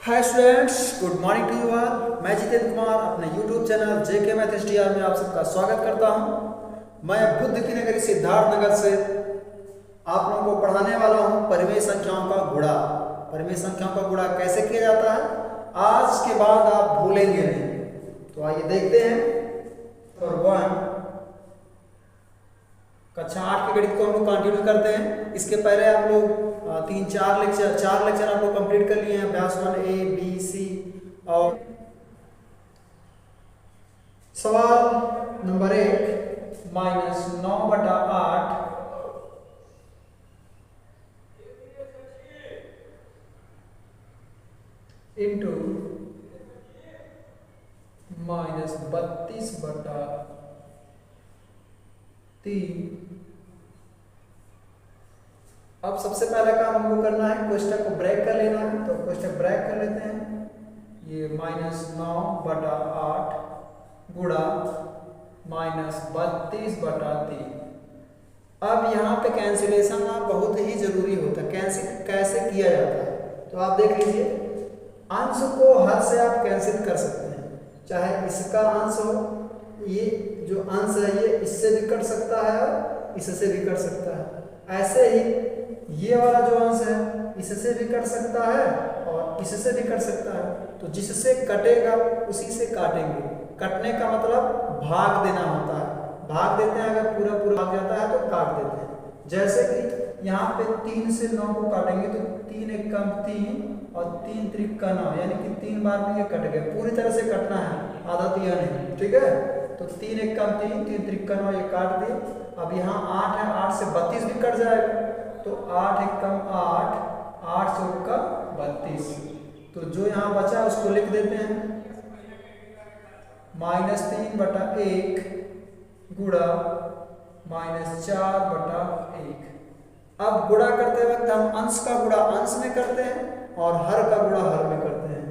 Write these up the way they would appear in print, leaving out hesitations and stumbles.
Hi students, good morning to you all. मैं जितेंद्र कुमार अपने YouTube channel JK math STR में आप सबका स्वागत करता हूं। मैं बुद्ध की नगरी सिद्धार्थ नगर से आप लोगों को पढ़ाने वाला हूं परिमेय संख्याओं का गुणा। परिमेय संख्याओं का गुणा कैसे किया जाता है आज के बाद आप भूलेंगे नहीं। तो आइए देखते हैं। और 1 कक्षा 8 के गणित को हम लोग कंटिन्यू करते हैं। इसके पहले आप लोग 4 लेक्चर आप लोग कंप्लीट कर लिए हैं। अभ्यास 1 A B C और सवाल नंबर 1 -9/8 इंटू -32/3। अब सबसे पहला काम हमको करना है, कोष्ठक को ब्रेक कर लेना है। तो कोष्ठक ब्रेक कर लेते हैं। ये -9/8 गुणा -32/3। अब यहाँ पे कैंसिलेशन ना बहुत ही जरूरी होता है। कैंसिल कैसे किया जाता है तो आप देख लीजिए। अंश को हर से आप कैंसिल कर सकते हैं, चाहे इसका अंश हो, ये जो अंश है ये इससे भी कट सकता है और इससे भी कट सकता है। ऐसे ही ये वाला जो अंश है इससे भी कट सकता है और इससे भी कट सकता है। तो जिससे कटेगा उसी से काटेंगे। कटने का मतलब भाग देना होता है। भाग देते हैं, अगर पूरा पूरा भाग जाता है तो काट देते हैं। जैसे कि यहाँ पे 3 से 9 को काटेंगे तो 3 × 3 और 3 × 3 9, यानी कि 3 बार में ये कट गया। पूरी तरह से कटना है, आधा तो यह नहीं, ठीक है। तो 3 × 3 3 × 3 9 ये काट दिए। अब यहाँ 8 है, 8 से 32 भी कट जाएगा। तो 8 × 8 8 × 32। तो जो यहाँ बचा उसको लिख देते हैं -3/1 गुणा -4/1। अब गुणा करते वक्त हम अंश का गुणा अंश में करते हैं और हर का गुणा हर में करते हैं।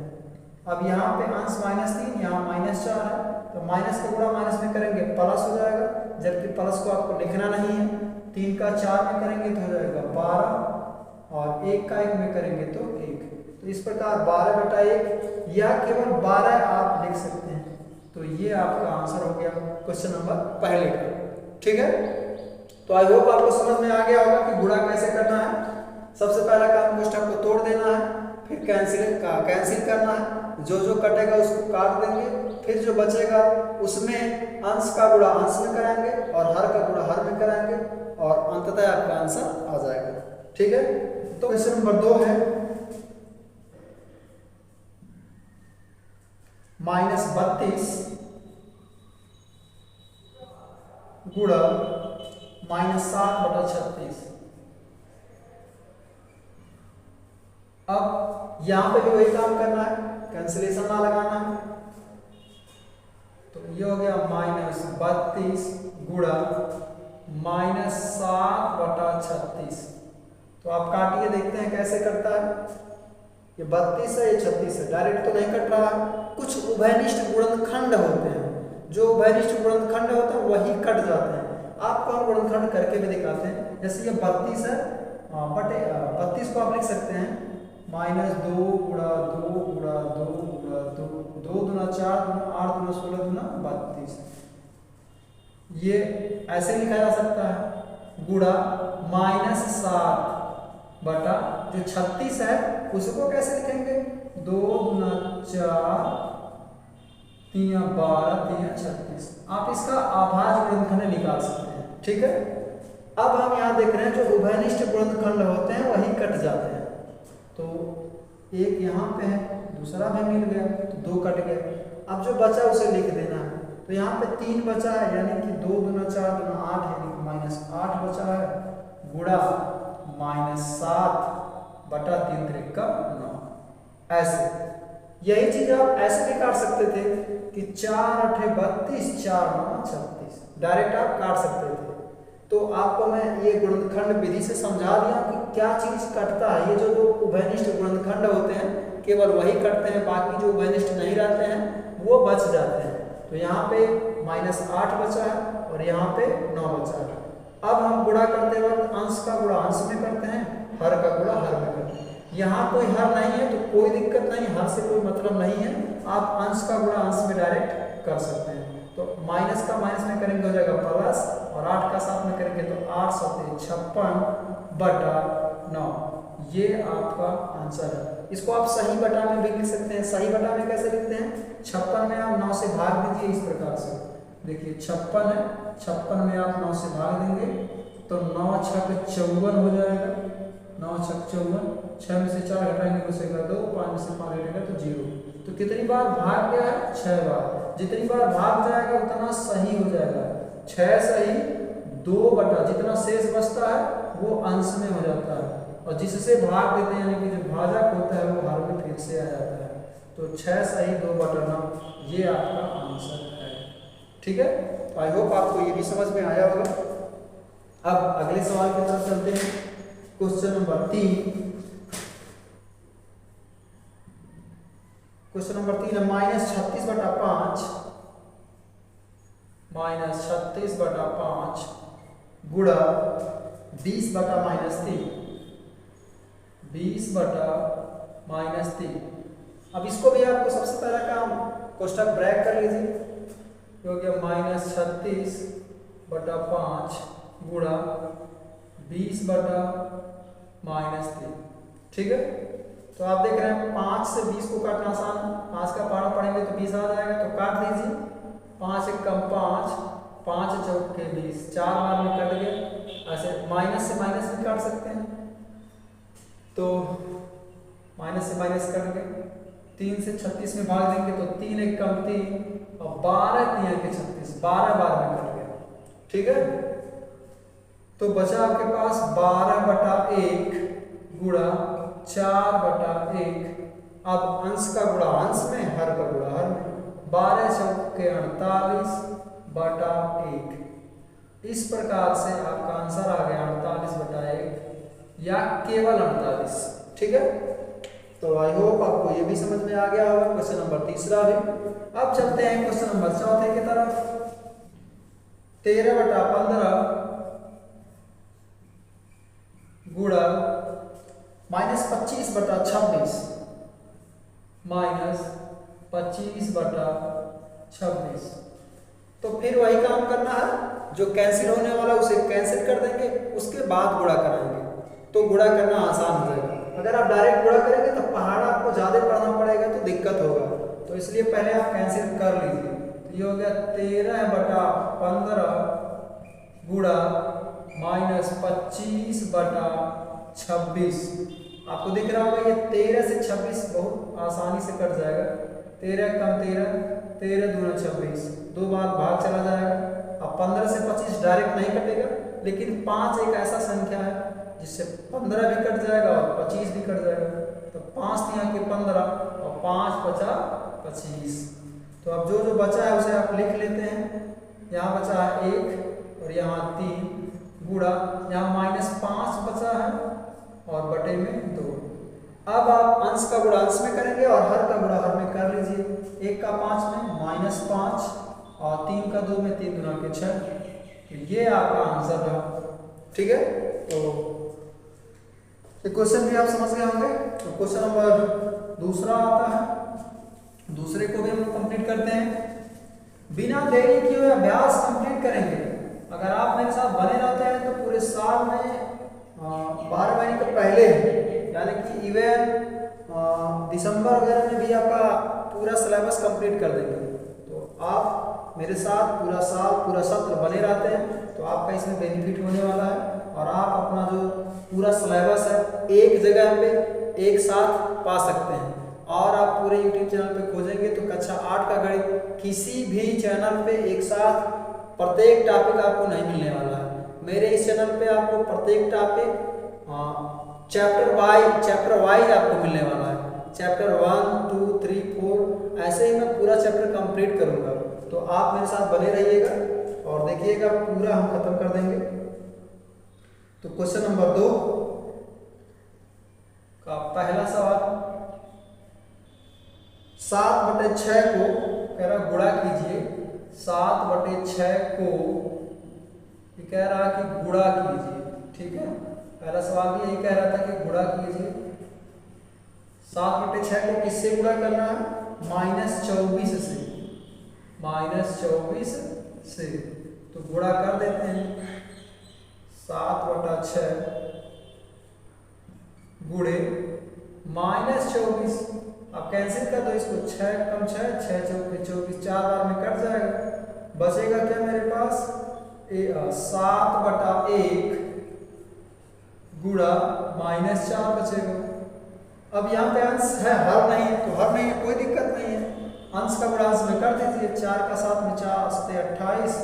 अब यहाँ पे अंश -3, यहाँ -4 है, तो माइनस का गुणा माइनस में करेंगे प्लस हो जाएगा, जबकि प्लस को आपको लिखना नहीं है। 3 का 4 में करेंगे तो हो जाएगा 12 और 1 का 1 में करेंगे तो 1। तो इस प्रकार 12/1 या केवल 12 आप लिख सकते हैं। तो ये आपका आंसर हो गया क्वेश्चन नंबर पहले का, ठीक है। तो आई होप आपको समझ में आ गया होगा कि गुणा कैसे करना है। सबसे पहला काम कोष्ठक को तोड़ देना है, फिर कैंसिल करना है। जो जो कटेगा उसको काट देंगे, फिर जो बचेगा उसमें अंश का गुणा अंश में कराएंगे और हर का गुणा हर में कराएंगे और अंततः आपका आंसर आ जाएगा, ठीक है। तो क्वेश्चन नंबर 2 है -32 गुणा -7/36। अब यहां पे भी वही काम करना है, कैंसिलेशन ना लगाना है। तो ये हो गया -32 गुणा -7/36। तो आप काटिए, देखते हैं कैसे करता है। ये 32 है, ये 36 है, डायरेक्ट तो नहीं कट रहा है। कुछ उभयनिष्ठ गुणनखंड होते हैं, जो उभयनिष्ठ गुणनखंड होते हैं वही कट जाते हैं। आपको हम गुणनखंड करके भी दिखाते हैं। जैसे ये 32 है, बटे 32 को आप लिख सकते हैं -2 गुणा 2 गुणा 2 गुणा 2 2 दूना 4 दूना 8 दूना 16 दूना 32। ये ऐसे लिखा जा सकता है गुणा -7 बटा जो 36 है उसको कैसे लिखेंगे 2 दूना 4 3 12 3 36। आप इसका अभाज्य गुणनखंड निकाल सकते हैं, ठीक है। अब हम यहाँ देख रहे हैं जो उभयनिष्ठ गुणनखंड होते हैं वही कट जाते हैं। तो एक यहाँ पे है, दूसरा भी मिल गया तो 2 कट गए। अब जो बचा उसे लिख देना है। तो यहाँ पे 3 बचा है, यानी कि 2 दूना 4 दूना 8, यानी कि -8 बचा है गुणा -7 बटा 3 × 3 9। ऐसे यही चीज आप ऐसे भी काट सकते थे कि 4 × 8 32 4 × 9 36, डायरेक्ट आप काट सकते थे। तो आपको मैं ये गुणनखंड विधि से समझा दिया कि क्या चीज कटता है। ये जो उभयनिष्ठ गुणनखंड होते हैं केवल वही कटते हैं, बाकी जो उभयनिष्ठ नहीं रहते हैं वो बच जाते हैं। तो यहाँ पे -8 बचा है और यहाँ पे 9 बचा है। अब हम गुणा करते वक्त अंश का गुणा अंश में करते हैं, हर का गुणा हर में करते हैं। यहाँ कोई हर नहीं है तो कोई दिक्कत नहीं, हर से कोई मतलब नहीं है, आप अंश का गुणा अंश में डायरेक्ट कर सकते हैं। तो माइनस का माइनस में करेंगे हो जाएगा प्लस, और 8 का 7 में करेंगे तो 8 7 56/9, ये आपका आंसर है। इसको आप सही बटा में भी लिख सकते हैं। सही बटा में कैसे लिखते हैं, 56 में आप 9 से भाग दीजिए इस प्रकार से। देखिए 56 है, 56 में आप 9 से भाग देंगे तो 9 छक 54 हो जाएगा, 9 छक 54, 6 में से 4 घटाएंगे तो बचेगा 2, 5 में से 5 घटेगा तो 0। तो कितनी बार भाग गया है, 6 बार। जितनी बार भाग जाएगा उतना सही हो जाएगा, 6 सही 2 बटा जितना शेष बचता है वो अंश में हो जाता है, और जिससे भाग देते हैं यानी कि जो भाजक होता है वो हर में फिर से आ जाता है। तो 6 सही 2/9 ये आपका आंसर है। ठीक है, तो आई होप आपको ये भी समझ में आया होगा। अब अगले सवाल की तरफ चलते हैं। Question number 3। क्वेश्चन नंबर 3 है -36/5 गुणा 20/-3 20/-3। अब इसको भी आपको सबसे पहला काम कोष्टक ब्रैक कर लीजिए, तो हो गया -36/5 गुणा 20/-3। ठीक है, तो आप देख रहे हैं 5 से 20 को काटना आसान है, 5 का पारा पढ़ेंगे तो 20 आ जाएगा, तो काट दीजिए। 5 एक कम 5, 5 चौके 20, 4 बार में कट गए। ऐसे माइनस से माइनस भी काट सकते हैं, तो माइनस से माइनस कट गए। 3 से 36 में भाग देंगे तो 3 एक कम 3, और 12 3 के 36, 12 बार में कट गया। ठीक है, तो बचा आपके पास 12/1 गुणा 4/1। अब अंश का गुणा अंश में, हर का गुणा हर में। 12 चौके 48/1। इस प्रकार से आपका आंसर आ गया 48/1 या केवल 48। ठीक है, तो आई होप आपको ये भी समझ में आ गया होगा। क्वेश्चन नंबर 3 भी। अब चलते हैं क्वेश्चन नंबर 4 की तरफ। 13/15 गुणा -25/26 -25/26। तो फिर वही काम करना है, जो कैंसिल होने वाला उसे कैंसिल कर देंगे, उसके बाद गुणा कराएंगे, तो गुणा करना आसान हो जाएगा। अगर आप डायरेक्ट गुणा करेंगे तो पहाड़ आपको ज़्यादा पढ़ना पड़ेगा, तो दिक्कत होगा, तो इसलिए पहले आप कैंसिल कर लीजिए। तो ये हो गया 13/15 गुणा -25/26। आपको दिख रहा होगा ये 13 से 26 बहुत आसानी से कट जाएगा। 13 कम 13, 13 दूना 26, 2 बार भाग चला जाएगा। अब 15 से 25 डायरेक्ट नहीं कटेगा, लेकिन 5 एक ऐसा संख्या है जिससे 15 भी कट जाएगा और 25 भी कट जाएगा। तो 5 3 के 15 और 5 5 25। तो अब जो जो बचा है उसे आप लिख लेते हैं। यहाँ बचा है 1 और यहाँ 3 गुणा, यहाँ -5 बचा है और बटे में 2। अब आप अंश का गुणा अंश में करेंगे और हर का गुणा हर में कर लीजिए। 1 का 5 में -5 और 3 का 2 में 3 गुना के 6। तो ये आपका आंसर है। ठीक है, तो क्वेश्चन भी आप समझ गए होंगे। तो क्वेश्चन नंबर 2 आता है, दूसरे को भी हम कंप्लीट करते हैं। बिना देरी किए अभ्यास कंप्लीट करेंगे। अगर आप मेरे साथ बने रहते हैं तो पूरे साल में 12 महीने के पहले, यानी कि इवन दिसंबर वगैरह में भी आपका पूरा सिलेबस कंप्लीट कर देंगे। तो आप मेरे साथ पूरा साल पूरा सत्र बने रहते हैं तो आपका इसमें बेनिफिट होने वाला है, और आप अपना जो पूरा सिलेबस है एक जगह पे एक साथ पा सकते हैं। और आप पूरे YouTube चैनल पे खोजेंगे तो कक्षा 8 का गणित किसी भी चैनल पे एक साथ प्रत्येक टॉपिक आपको नहीं मिलने वाला है। मेरे इस चैनल पे आपको प्रत्येक टॉपिक चैप्टर वाइज आपको मिलने वाला है। चैप्टर 1 2 3 4 ऐसे ही मैं पूरा चैप्टर कंप्लीट करूंगा। तो आप मेरे साथ बने रहिएगा और देखिएगा पूरा हम खत्म कर देंगे। तो क्वेश्चन नंबर 2 का पहला सवाल, 7/6 को कह रहा गुणा कीजिए। 7/6 को कह रहा कि गुणा कीजिए। ठीक है, पहला सवाल भी यही कह रहा था कि गुणा कीजिए। 7/6 को किससे गुणा करना है? -24 से, -24 से। तो गुणा कर देते हैं, 7/6 गुणे -24। अब कैंसिल कर दो इसको, 6 कम 6, 6 चौके 24, 4 बार में कट जाएगा। बचेगा क्या मेरे पास? 7/1 गुणा -4 बचेगा। अब यहाँ पे अंश है, हर नहीं है, तो हर नहीं है, कोई दिक्कत नहीं है, अंश का गुणा अंश में कर दीजिए। 4 का 7 में 4 7 28।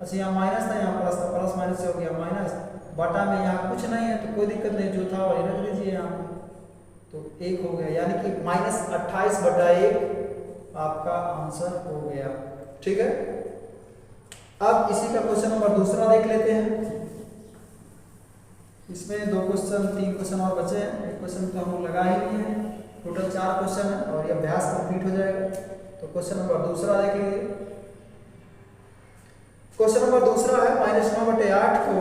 अच्छा यहाँ माइनस था, यहाँ प्लस था, प्लस माइनस से हो गया माइनस। बटा में यहाँ कुछ नहीं है तो कोई दिक्कत नहीं, जो था वही रख दीजिए यहाँ पे। तो 1 हो गया, यानी कि -28/1 आपका आंसर हो गया। ठीक है, अब इसी का क्वेश्चन नंबर दूसरा देख लेते हैं। इसमें 2 क्वेश्चन 3 क्वेश्चन और बचे हैं, एक क्वेश्चन तो हम लोग लगा ही लिए हैं। टोटल 4 क्वेश्चन है और ये अभ्यास कंप्लीट हो जाएगा। तो क्वेश्चन नंबर दूसरा देख लीजिए। क्वेश्चन नंबर दूसरा है -9/8 को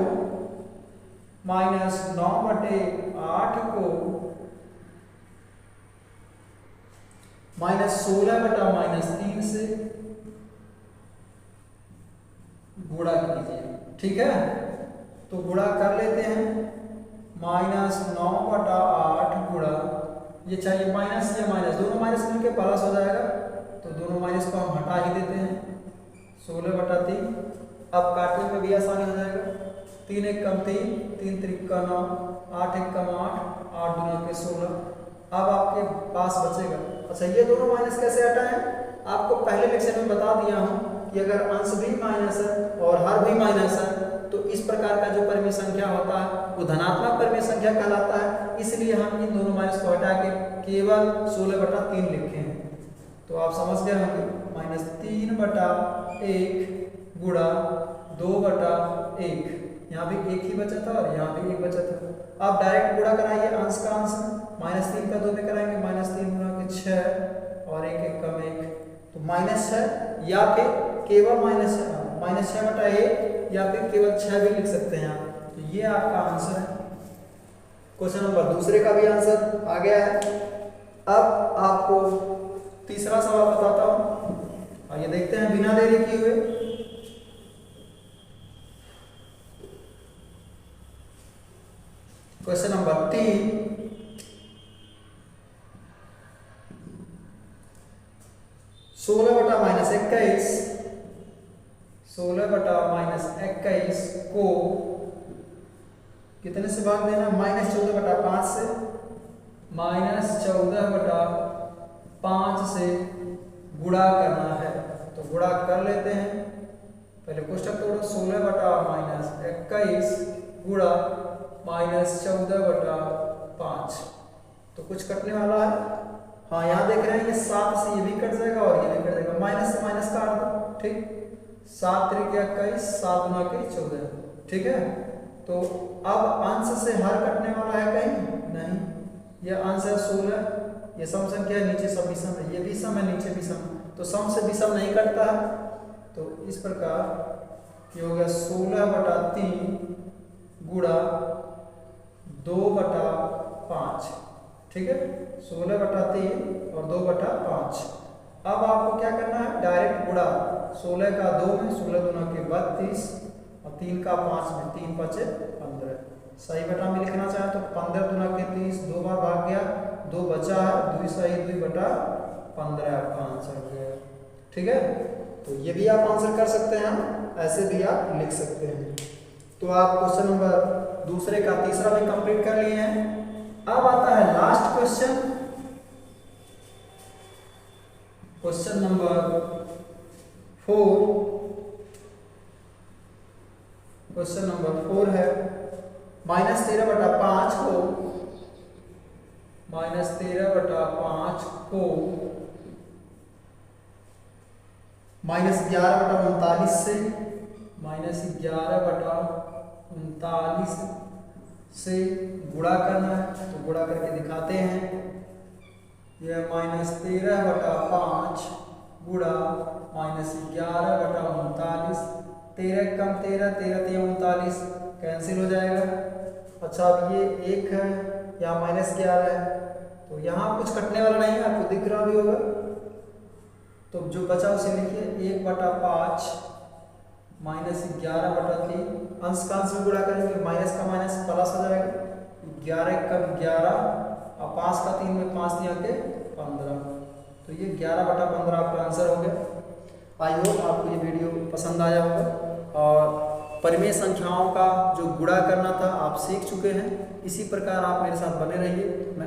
-9/8 को -16/-3 से गुणा कीजिए। ठीक है, तो गुणा कर लेते हैं। -9/8 गुणा, ये चाहिए माइनस, ये माइनस, दोनों माइनस मिलके प्लस हो जाएगा, तो दोनों माइनस को हम हटा ही देते हैं। 16/3। अब काटने में भी आसानी हो जाएगा। 3 1 कम 3, 3 3 का 9, 8 1 कम 8, 8 दूना के 16। अब आपके पास बचेगा, अच्छा ये दोनों माइनस कैसे हटाएं? आपको पहले लेक्चर में बता दिया हूँ कि अगर अंश भी माइनस है और हर भी माइनस है तो इस प्रकार का जो परिमेय संख्या होता है वो धनात्मक परिमेय संख्या कहलाता है। इसलिए हम इन दोनों माइनस को हटा के केवल 16/3 लिखे हैं। तो आप समझ गए होंगे, -3/1 गुणा 2/1। यहाँ भी 1 ही बचा था और यहाँ भी 1 बचा था। आप डायरेक्ट गुणा कराइए, अंश का अंश -3 का 2 में कराएंगे, -3 गुणा के 6 और 1 1 कम 1, तो -6 या फिर केवल -6/1 या फिर केवल 6 भी लिख सकते हैं आप। तो ये आपका आंसर है। क्वेश्चन नंबर दूसरे का भी आंसर आ गया है। अब आपको तीसरा सवाल बताता हूं, और ये देखते हैं बिना देरी किए हुए। क्वेश्चन नंबर 3, -16/-21 को कितने से भाग देना? -14/5 से, -14/5 से गुणा करना है। तो गुणा कर लेते हैं, पहले कोष्टक तोड़ो। 16/-21 गुणा -14/5, तो कुछ कटने वाला है। हाँ यहाँ देख रहे हैं, ये 7 से ये भी कट जाएगा और ये भी कट जाएगा, माइनस से माइनस काट दो। ठीक, 7 3 के 21, 7 9 के 14। ठीक है, तो अब अंश से हर कटने वाला है कहीं नहीं, ये अंश है 16, ये सम संख्या है, नीचे सब विषम है, ये भी सम है, नीचे भी सम, तो सम से विषम नहीं कटता है। तो इस प्रकार ये हो गया 16/3 गुणा 2/5। ठीक है, 16/3 और 2/5। अब आपको क्या करना है? डायरेक्ट गुणा, 16 का 2 में, 16 दूना के 32 और 3 का 5 में, 3 5 15। सही बटा में लिखना चाहे तो 15 दूना के 30, 2 बार भाग गया, 2 बचा है, 2 सही 2/15 आपका आंसर हो गया। ठीक है, तो ये भी आप आंसर कर सकते हैं, ऐसे भी आप लिख सकते हैं। तो आप क्वेश्चन नंबर दूसरे का तीसरा भी कंप्लीट कर लिए हैं। अब आता है last question, question number 4। Question number 4 है -13/5 को -11/39 से -11/39 से गुणा करना है। तो गुणा करके दिखाते हैं, यह -13/5 गुणा -11/39, 13 कम 13, 13 39 कैंसिल हो जाएगा। अच्छा अब ये 1 है, यहाँ -11 है, तो यहाँ कुछ कटने वाला नहीं है, आपको दिख रहा भी होगा। तो जो बचा उसे लिखिए 1/5 माइनस 11/3, अंश का अंश में गुणा करेंगे, माइनस का माइनस प्लस हो जाएगा, 11 का 11 और 5 का 3 में 5 दिया के 15। तो ये 11/15 आपका आंसर हो गया। आई होप आपको ये वीडियो पसंद आया होगा और परिमेय संख्याओं का जो गुणा करना था आप सीख चुके हैं। इसी प्रकार आप मेरे साथ बने रहिए। मैं